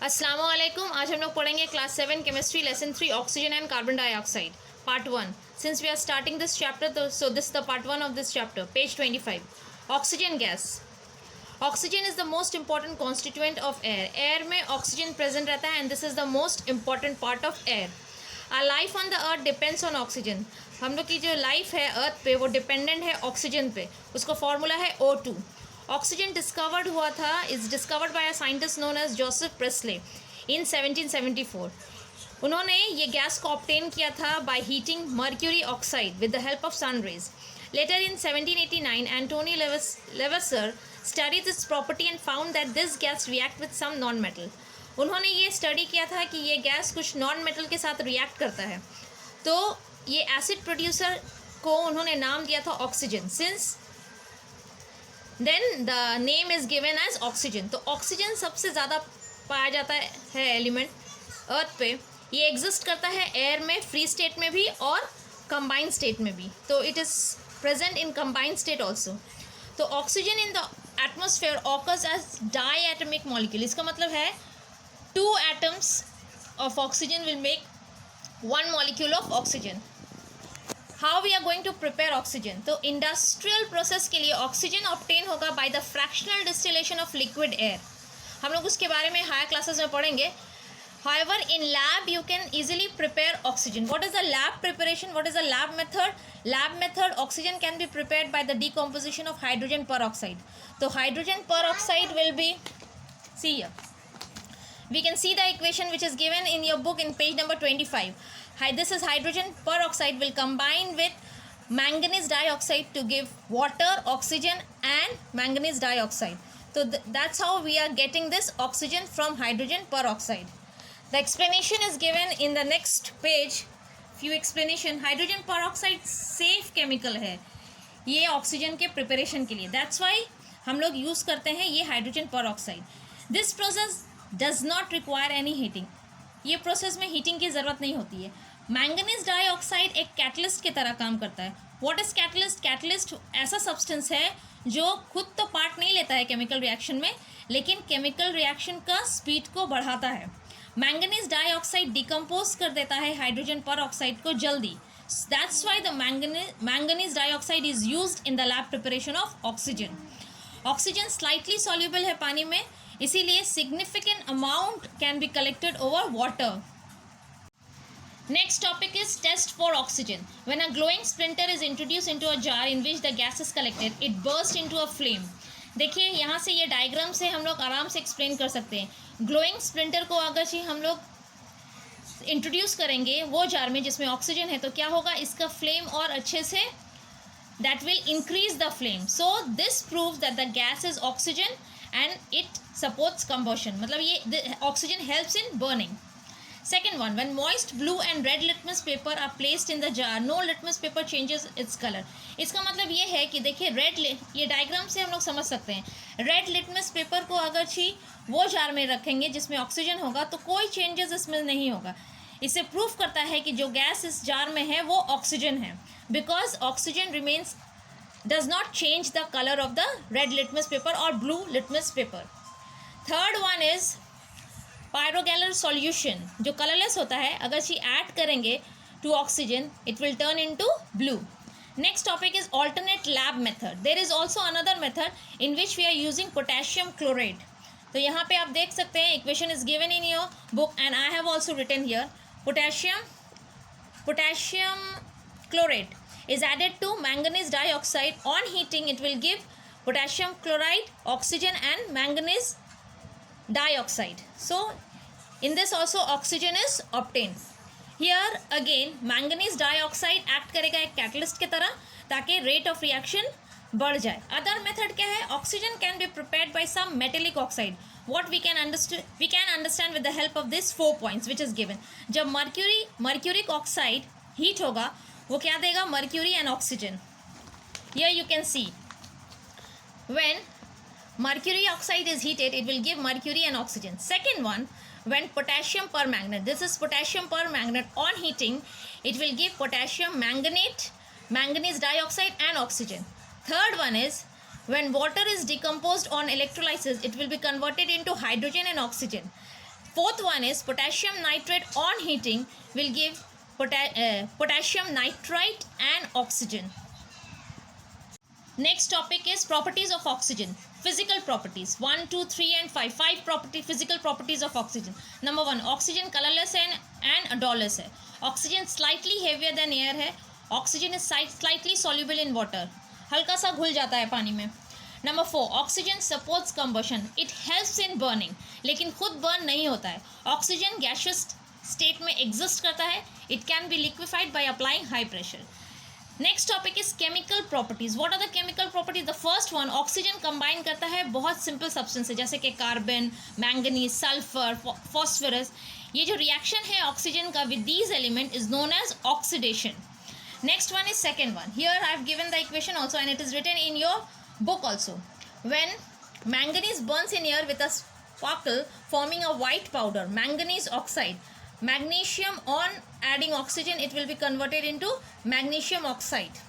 अस्सलाम वालेकुम। आज हम लोग पढ़ेंगे class 7 chemistry lesson 3 oxygen and carbon dioxide part 1। Since we are starting this chapter so this the part 1 of this chapter, page 25। Oxygen gas. Oxygen is the most important constituent of air. Air में oxygen present रहता है and this is the most important part of air. Our life on the earth depends on oxygen. हम लोग की जो life है अर्थ पे वो डिपेंडेंट है ऑक्सीजन पे। उसका फॉर्मूला है O2। ऑक्सीजन डिस्कवर्ड हुआ था, is discovered by a scientist known as Joseph Priestley in 1774। उन्होंने ये गैस को ऑब्टेन किया था by heating mercury oxide with the help of sun rays. Later in 1789 Antoine Lavoisier studied its property and found that this gas react with some non-metal। उन्होंने ये study किया था कि ये गैस कुछ नॉन मेटल के साथ रिएक्ट करता है, तो ये एसिड प्रोड्यूसर को उन्होंने नाम दिया था oxygen. Since then the name is given as oxygen. तो ऑक्सीजन सबसे ज़्यादा पाया जाता है एलिमेंट अर्थ पे। ये एग्जिस्ट करता है एयर में, फ्री स्टेट में भी और कंबाइंड स्टेट में भी। तो it is present in combined state also. तो oxygen in the atmosphere occurs as diatomic molecule. इसका मतलब है 2 atoms of oxygen will make 1 molecule of oxygen। How we are going to prepare oxygen? तो industrial process के लिए oxygen obtain होगा by the fractional distillation of liquid air. हम लोग उसके बारे में हायर क्लासेस में पढ़ेंगे। However, in lab you can easily prepare oxygen. What is the lab preparation? What is the lab method? Lab method, oxygen can be prepared by the decomposition of hydrogen peroxide. So hydrogen peroxide will be, see here, we can see the equation which is given in your book in page number 25. This is hydrogen peroxide will combine with manganese dioxide to give water, oxygen and manganese dioxide. So that's how we are getting this oxygen from hydrogen peroxide. The explanation is given in the next page. Few explanation. Hydrogen peroxide safe chemical है ये oxygen के preparation के लिए। That's why हम लोग use करते हैं ये hydrogen peroxide. This process does not require any heating। ये प्रोसेस में हीटिंग की ज़रूरत नहीं होती है। मैंगनीज डाइऑक्साइड एक कैटलिस्ट की तरह काम करता है। What is catalyst? कैटलिस्ट ऐसा सब्सटेंस है जो खुद तो पार्ट नहीं लेता है केमिकल रिएक्शन में, लेकिन केमिकल रिएक्शन का स्पीड को बढ़ाता है। मैंगनीज डाइऑक्साइड डिकम्पोज कर देता है हाइड्रोजन पेरोक्साइड को जल्दी। That's why the manganese dioxide is used in the lab preparation of oxygen. Oxygen slightly soluble है पानी में, इसीलिए significant amount can be collected over water. Next topic is test for oxygen. When a glowing splinter is introduced into a jar in which the gas is collected, it bursts into a flame। देखिए यहाँ से ये diagram से हम लोग आराम से explain कर सकते हैं। ग्लोइंग स्प्लिंटर को अगर जी हम लोग इंट्रोड्यूस करेंगे वो जार में जिसमें ऑक्सीजन है, तो क्या होगा, इसका फ्लेम और अच्छे से that will increase the flame। So this proves that the gas is oxygen and it supports combustion। मतलब ये oxygen helps in burning। Second one, when moist blue and red litmus paper are placed in the jar, no litmus paper changes its color। इसका मतलब ये है कि देखिए red, ये diagram से हम लोग समझ सकते हैं। रेड लिटमस पेपर को अगर छी वो जार में रखेंगे जिसमें ऑक्सीजन होगा तो कोई चेंजेस इसमें नहीं होगा। इससे प्रूफ करता है कि जो गैस इस जार में है वो ऑक्सीजन है, because oxygen remains does not change the colour of the red litmus paper और blue litmus paper. Third one is pyrogallol solution, जो कलरलेस होता है, अगर सी ऐड करेंगे to oxygen it will turn into blue. Next topic is alternate lab method. There is also another method in which we are using potassium chloride. तो यहाँ पे आप देख सकते हैं equation is given in your book and I have also written here. Potassium chloride is added to manganese dioxide। On heating it will give potassium chloride, oxygen and manganese dioxide। So in this also oxygen is obtained। Here again manganese dioxide act करेगा एक catalyst की तरह ताकि rate of reaction बढ़ जाए। Other method क्या है? Oxygen can be prepared by some metallic oxide। What we can understand with the help of this 4 points which is given। जब mercuric oxide heat होगा वो क्या देगा? mercury and oxygen। Here you can see when mercury oxide is heated it will give mercury and oxygen। Second one, when potassium permanganate, this is potassium permanganate, on heating it will give potassium manganate, manganese dioxide and oxygen। Third one is when water is decomposed on electrolysis it will be converted into hydrogen and oxygen। Fourth one is potassium nitrate on heating will give potassium nitrite and oxygen. Next topic is properties of oxygen. Physical properties 1, 2, 3 and 5. 5 physical properties of oxygen. Number 1, oxygen colorless and odorless है. Oxygen slightly heavier than air है. Oxygen is slightly soluble in water. हल्का सा घुल जाता है पानी में. Number 4, oxygen supports combustion. It helps in burning. लेकिन खुद burn नहीं होता है. Oxygen gaseous state में exist करता है. It can be liquefied by applying high pressure. Next topic is chemical properties. What are the chemical properties? The first one, oxygen combine करता है बहुत सिंपल सब्सटेंस है जैसे कि कार्बन, मैंगनीज, सल्फर, फॉस्फोरस. ये जो रिएक्शन है ऑक्सीजन का with these element is known as oxidation. Next one is second one. Here I have given the equation also and it is written in your book also. When manganese burns in air with a sparkle forming a white powder, manganese oxide. Magnesium, on adding oxygen, it will be converted into magnesium oxide.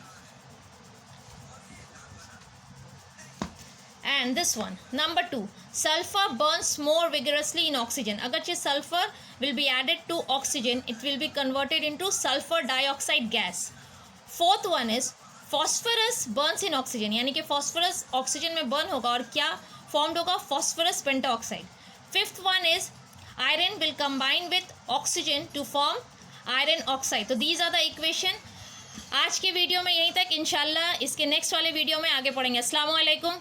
And this one, number 2, sulfur burns more vigorously in oxygen. अगरचे sulfur will be added to oxygen, it will be converted into sulfur dioxide gas. Fourth one is phosphorus burns in oxygen, यानी कि phosphorus oxygen में burn होगा और क्या formed होगा? phosphorus pentaoxide. Fifth one is iron will combine with oxygen to form iron oxide. तो these are the equation. आज के वीडियो में यहीं तक. इंशाल्लाह इसके नेक्स्ट वाले वीडियो में आगे पढ़ेंगे. अस्सलाम वालेकुम.